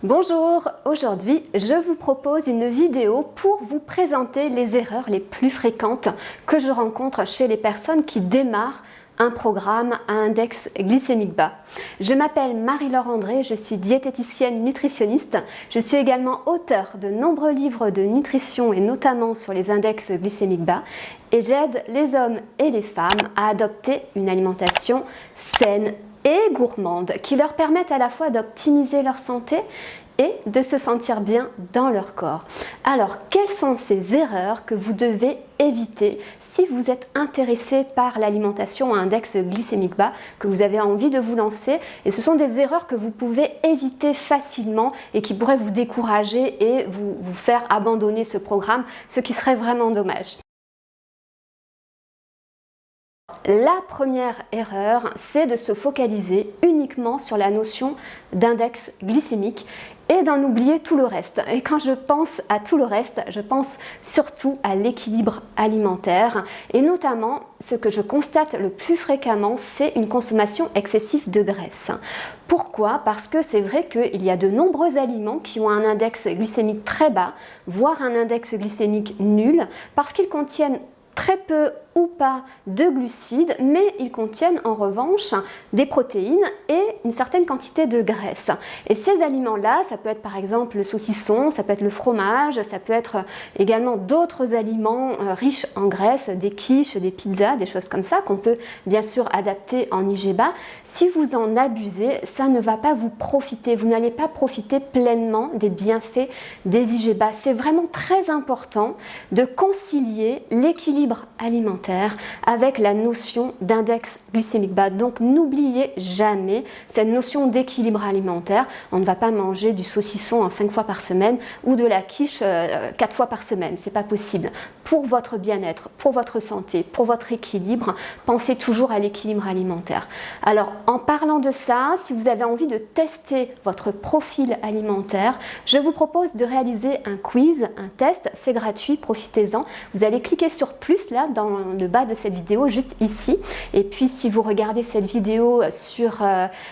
Bonjour, aujourd'hui je vous propose une vidéo pour vous présenter les erreurs les plus fréquentes que je rencontre chez les personnes qui démarrent un programme à index glycémique bas. Je m'appelle Marie-Laure André, je suis diététicienne nutritionniste. Je suis également auteure de nombreux livres de nutrition et notamment sur les index glycémiques bas. Et j'aide les hommes et les femmes à adopter une alimentation saine et gourmande qui leur permettent à la fois d'optimiser leur santé et de se sentir bien dans leur corps. Alors, quelles sont ces erreurs que vous devez éviter si vous êtes intéressé par l'alimentation à index glycémique bas, que vous avez envie de vous lancer? Et ce sont des erreurs que vous pouvez éviter facilement et qui pourraient vous décourager et vous faire abandonner ce programme, ce qui serait vraiment dommage. La première erreur, c'est de se focaliser uniquement sur la notion d'index glycémique et d'en oublier tout le reste. Et quand je pense à tout le reste, je pense surtout à l'équilibre alimentaire et notamment ce que je constate le plus fréquemment, c'est une consommation excessive de graisse. Pourquoi? Parce que c'est vrai qu'il y a de nombreux aliments qui ont un index glycémique très bas, voire un index glycémique nul, parce qu'ils contiennent très peu ou pas de glucides, mais ils contiennent en revanche des protéines et une certaine quantité de graisse. Et ces aliments-là, ça peut être par exemple le saucisson, ça peut être le fromage, ça peut être également d'autres aliments riches en graisse, des quiches, des pizzas, des choses comme ça qu'on peut bien sûr adapter en IG bas. Si vous en abusez, ça ne va pas vous profiter, vous n'allez pas profiter pleinement des bienfaits des IG bas. C'est vraiment très important de concilier l'équilibre alimentaire avec la notion d'index glycémique bas. Donc n'oubliez jamais cette notion d'équilibre alimentaire. On ne va pas manger du saucisson 5 fois par semaine ou de la quiche 4 fois par semaine. C'est pas possible. Pour votre bien-être, pour votre santé, pour votre équilibre, pensez toujours à l'équilibre alimentaire. Alors en parlant de ça, si vous avez envie de tester votre profil alimentaire, je vous propose de réaliser un quiz, un test. C'est gratuit, profitez-en. Vous allez cliquer sur plus là dans le bas de cette vidéo, juste ici. Et puis si vous regardez cette vidéo sur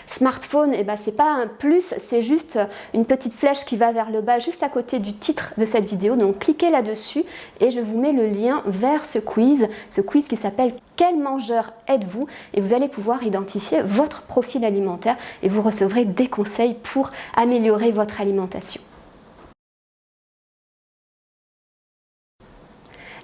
smartphone, et ben c'est pas un plus, c'est juste une petite flèche qui va vers le bas, juste à côté du titre de cette vidéo. Donc cliquez là-dessus et je vous mets le lien vers ce quiz qui s'appelle Quel mangeur êtes-vous? Et vous allez pouvoir identifier votre profil alimentaire et vous recevrez des conseils pour améliorer votre alimentation.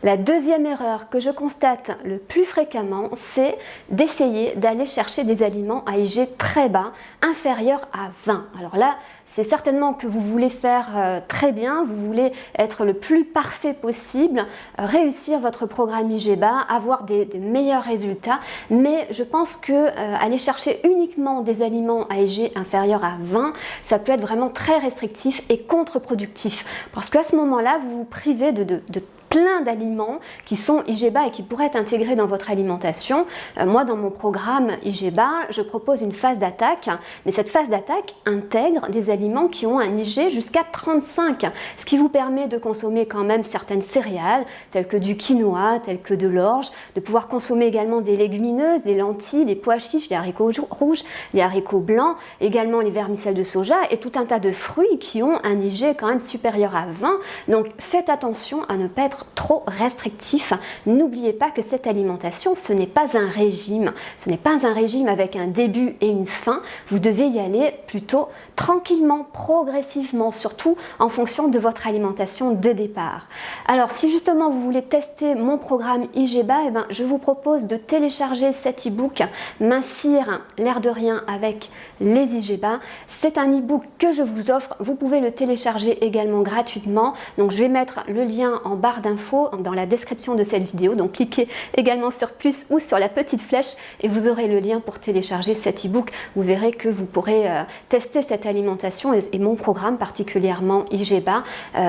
La deuxième erreur que je constate le plus fréquemment, c'est d'essayer d'aller chercher des aliments à IG très bas, inférieurs à 20. Alors là, c'est certainement que vous voulez faire très bien, vous voulez être le plus parfait possible, réussir votre programme IG bas, avoir des meilleurs résultats, mais je pense que aller chercher uniquement des aliments à IG inférieurs à 20, ça peut être vraiment très restrictif et contre-productif. Parce qu'à ce moment-là, vous vous privez de plein d'aliments qui sont IG bas et qui pourraient être intégrés dans votre alimentation. Moi, dans mon programme IG bas, je propose une phase d'attaque, mais cette phase d'attaque intègre des aliments qui ont un IG jusqu'à 35, ce qui vous permet de consommer quand même certaines céréales, telles que du quinoa, telles que de l'orge, de pouvoir consommer également des légumineuses, des lentilles, les pois chiches, les haricots rouges, les haricots blancs, également les vermicelles de soja et tout un tas de fruits qui ont un IG quand même supérieur à 20. Donc faites attention à ne pas être trop restrictif. N'oubliez pas que cette alimentation, ce n'est pas un régime. Ce n'est pas un régime avec un début et une fin. Vous devez y aller plutôt tranquillement, progressivement, surtout en fonction de votre alimentation de départ. Alors, si justement vous voulez tester mon programme IG bas, je vous propose de télécharger cet e-book Mincir l'air de rien avec les IG bas. C'est un e-book que je vous offre. Vous pouvez le télécharger également gratuitement. Donc, je vais mettre le lien en barre d'infos dans la description de cette vidéo. Donc, cliquez également sur plus ou sur la petite flèche et vous aurez le lien pour télécharger cet e-book. Vous verrez que vous pourrez tester cette alimentation et mon programme particulièrement IG bas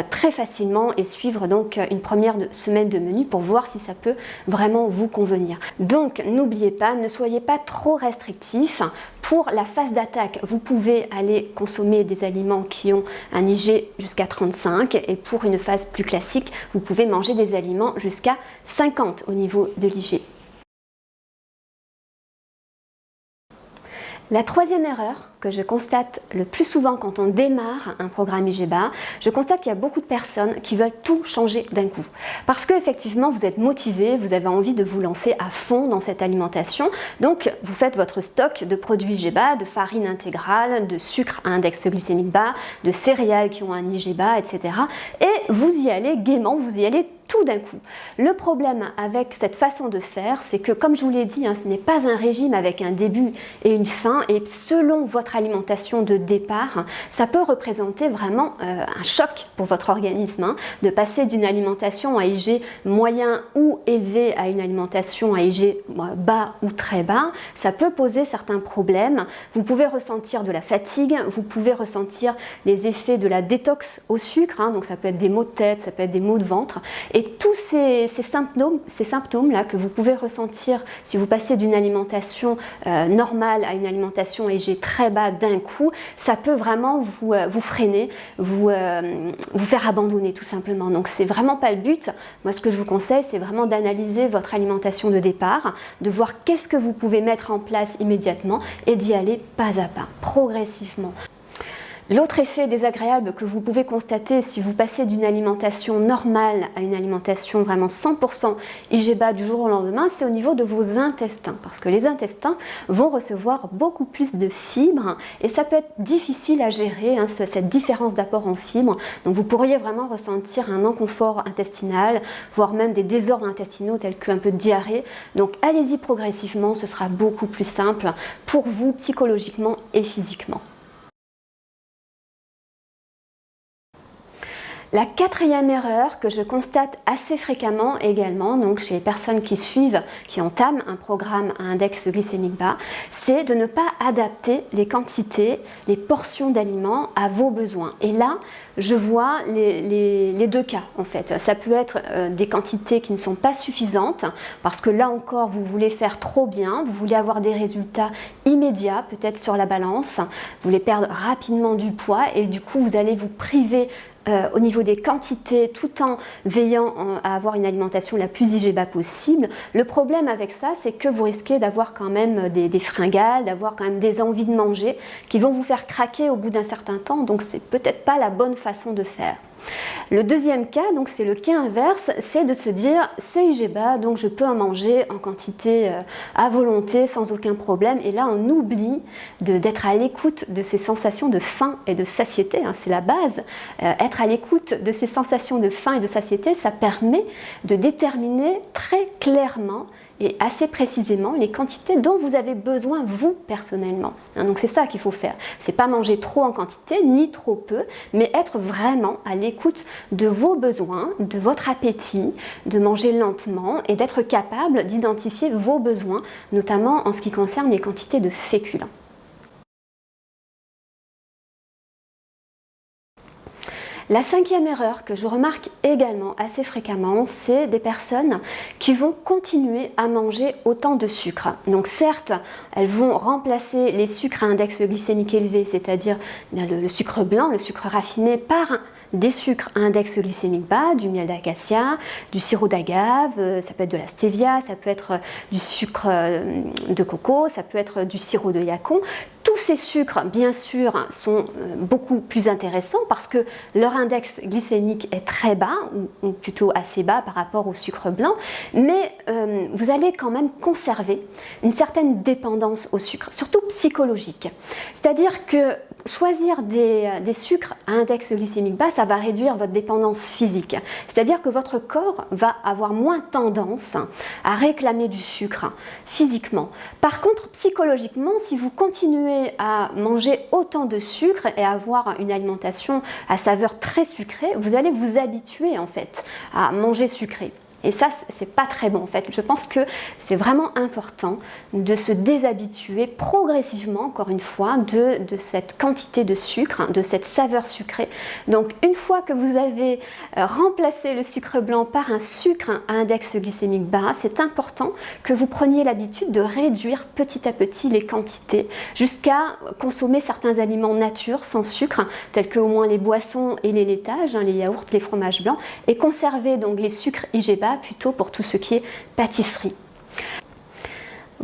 très facilement et suivre donc une première semaine de menu pour voir si ça peut vraiment vous convenir. Donc, n'oubliez pas, ne soyez pas trop restrictif. Pour la phase d'attaque, vous pouvez aller consommer des aliments qui ont un IG jusqu'à 35 et pour une phase plus classique, vous pouvez manger des aliments jusqu'à 50 au niveau de l'IG. La troisième erreur que je constate le plus souvent quand on démarre un programme IGBA, je constate qu'il y a beaucoup de personnes qui veulent tout changer d'un coup. Parce qu'effectivement, vous êtes motivé, vous avez envie de vous lancer à fond dans cette alimentation. Donc, vous faites votre stock de produits IGBA, de farine intégrale, de sucre à index glycémique bas, de céréales qui ont un IGBA, etc. Et vous y allez gaiement, vous y allez tout d'un coup. Le problème avec cette façon de faire, c'est que, comme je vous l'ai dit, ce n'est pas un régime avec un début et une fin, et selon votre alimentation de départ, ça peut représenter vraiment un choc pour votre organisme, de passer d'une alimentation à IG moyen ou élevé à une alimentation à IG bas ou très bas. Ça peut poser certains problèmes. Vous pouvez ressentir de la fatigue, vous pouvez ressentir les effets de la détox au sucre, donc ça peut être des maux de tête, ça peut être des maux de ventre. Et tous ces symptômes-là que vous pouvez ressentir si vous passez d'une alimentation normale à une alimentation IG très bas d'un coup, ça peut vraiment vous freiner, vous faire abandonner tout simplement. Donc c'est vraiment pas le but. Moi ce que je vous conseille, c'est vraiment d'analyser votre alimentation de départ, de voir qu'est-ce que vous pouvez mettre en place immédiatement et d'y aller pas à pas, progressivement. L'autre effet désagréable que vous pouvez constater si vous passez d'une alimentation normale à une alimentation vraiment 100% IGBA du jour au lendemain, c'est au niveau de vos intestins. Parce que les intestins vont recevoir beaucoup plus de fibres et ça peut être difficile à gérer, cette différence d'apport en fibres. Donc vous pourriez vraiment ressentir un inconfort intestinal, voire même des désordres intestinaux tels qu'un peu de diarrhée. Donc allez-y progressivement, ce sera beaucoup plus simple pour vous psychologiquement et physiquement. La quatrième erreur que je constate assez fréquemment également, donc chez les personnes qui suivent, qui entament un programme à index glycémique bas, c'est de ne pas adapter les quantités, les portions d'aliments à vos besoins. Et là, je vois les deux cas en fait. Ça peut être des quantités qui ne sont pas suffisantes, parce que là encore, vous voulez faire trop bien, vous voulez avoir des résultats immédiats, peut-être sur la balance, vous voulez perdre rapidement du poids et du coup, vous allez vous priver au niveau des quantités tout en veillant à avoir une alimentation la plus IGBA possible. Le problème avec ça, c'est que vous risquez d'avoir quand même des fringales, d'avoir quand même des envies de manger qui vont vous faire craquer au bout d'un certain temps, donc c'est peut-être pas la bonne façon de faire. Le deuxième cas, donc c'est le cas inverse, c'est de se dire c'est IGBA, donc je peux en manger en quantité à volonté sans aucun problème. Et là on oublie d'être à l'écoute de ces sensations de faim et de satiété, c'est la base. Être à l'écoute de ces sensations de faim et de satiété, ça permet de déterminer très clairement et assez précisément les quantités dont vous avez besoin vous personnellement. Donc c'est ça qu'il faut faire. C'est pas manger trop en quantité ni trop peu, mais être vraiment à l'écoute de vos besoins, de votre appétit, de manger lentement et d'être capable d'identifier vos besoins, notamment en ce qui concerne les quantités de féculents. La cinquième erreur que je remarque également assez fréquemment, c'est des personnes qui vont continuer à manger autant de sucre. Donc certes, elles vont remplacer les sucres à index glycémique élevé, c'est-à-dire le sucre blanc, le sucre raffiné, par des sucres à index glycémique bas, du miel d'acacia, du sirop d'agave, ça peut être de la stevia, ça peut être du sucre de coco, ça peut être du sirop de yacon. Tous ces sucres, bien sûr, sont beaucoup plus intéressants parce que leur index glycémique est très bas, ou plutôt assez bas par rapport au sucre blanc, mais vous allez quand même conserver une certaine dépendance au sucre, surtout psychologique. C'est-à-dire que choisir des sucres à index glycémique bas, ça va réduire votre dépendance physique. C'est-à-dire que votre corps va avoir moins tendance à réclamer du sucre physiquement. Par contre, psychologiquement, si vous continuez à manger autant de sucre et à avoir une alimentation à saveur très sucrée, vous allez vous habituer en fait à manger sucré. Et ça, c'est pas très bon en fait. Je pense que c'est vraiment important de se déshabituer progressivement, encore une fois, de cette quantité de sucre, de cette saveur sucrée. Donc une fois que vous avez remplacé le sucre blanc par un sucre à index glycémique bas, c'est important que vous preniez l'habitude de réduire petit à petit les quantités jusqu'à consommer certains aliments nature sans sucre, tels que au moins les boissons et les laitages, les yaourts, les fromages blancs, et conserver donc les sucres IGBA plutôt pour tout ce qui est pâtisserie.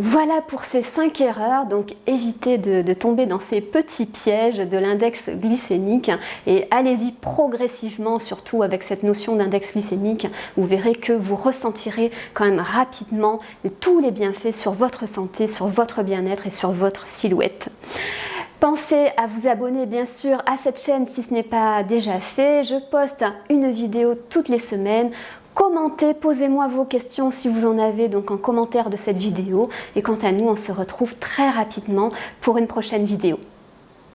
Voilà pour ces 5 erreurs, donc évitez de tomber dans ces petits pièges de l'index glycémique et allez-y progressivement, surtout avec cette notion d'index glycémique. Vous verrez que vous ressentirez quand même rapidement tous les bienfaits sur votre santé, sur votre bien-être et sur votre silhouette. Pensez à vous abonner bien sûr à cette chaîne si ce n'est pas déjà fait. Je poste une vidéo toutes les semaines. Commentez, posez-moi vos questions si vous en avez donc en commentaire de cette vidéo. Et quant à nous, on se retrouve très rapidement pour une prochaine vidéo.